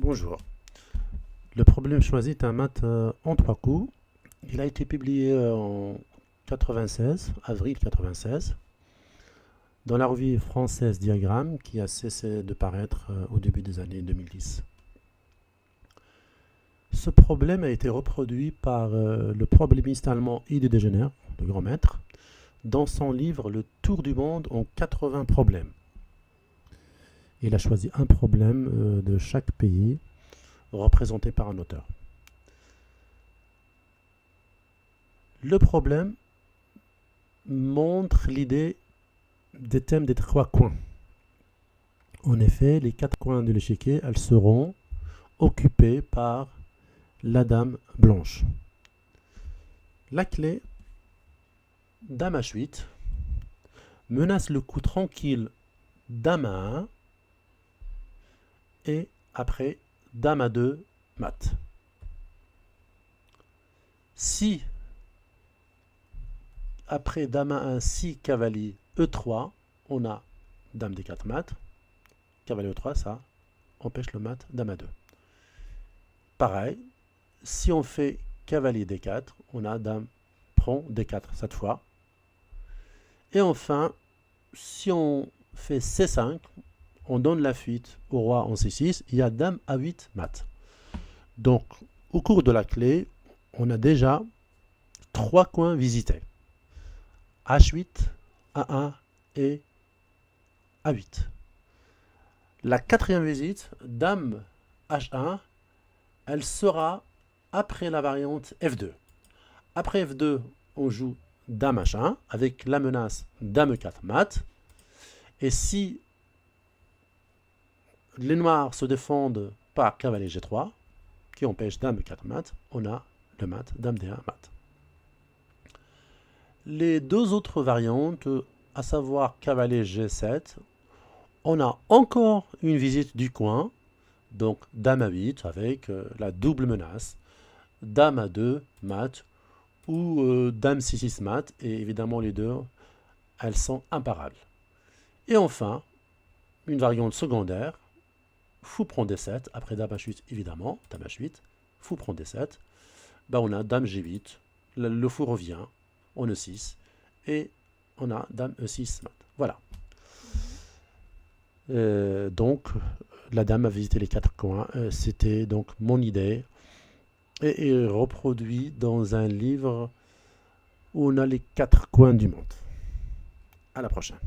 Bonjour. Le problème choisi est un mat en trois coups. Il a été publié en 96, avril 96, dans la revue française Diagramme qui a cessé de paraître au début des années 2010. Ce problème a été reproduit par le problémiste allemand Ide de Genner, le grand maître, dans son livre Le Tour du monde en 80 problèmes. Il a choisi un problème de chaque pays représenté par un auteur. Le problème montre l'idée des thèmes des trois coins. En effet, les quatre coins de l'échiquier, elles seront occupées par la dame blanche. La clé, dame H8, menace le coup tranquille dame A1 et après dame A2 mat. Si après dame A1, si cavalier E3, on a dame D4 mat, cavalier E3, ça empêche le mat dame A2. Pareil, si on fait cavalier D4, on a dame prend D4 cette fois. Et enfin, si on fait C5, on donne la fuite au roi en C6, il y a dame A8 mat. Donc, au cours de la clé, on a déjà trois coins visités. H8, A1 et A8. La quatrième visite, dame H1, elle sera après la variante F2. Après F2, on joue dame H1 avec la menace dame 4 mat. Et si les noirs se défendent par cavalier G3, qui empêche dame 4 mat, on a le mat dame D1 mat. Les deux autres variantes, à savoir cavalier G7, on a encore une visite du coin, donc dame A8 avec la double menace, dame A2 mat ou dame C6 mat, et évidemment les deux, elles sont imparables. Et enfin, une variante secondaire, fou prend D7, après dame H8 évidemment, dame H8, fou prend D7, ben on a dame G8, le fou revient, on E6, et on a dame E6 mat. Voilà. Donc, la dame a visité les quatre coins. C'était donc mon idée. Et reproduit dans un livre où on a les quatre coins du monde. À la prochaine.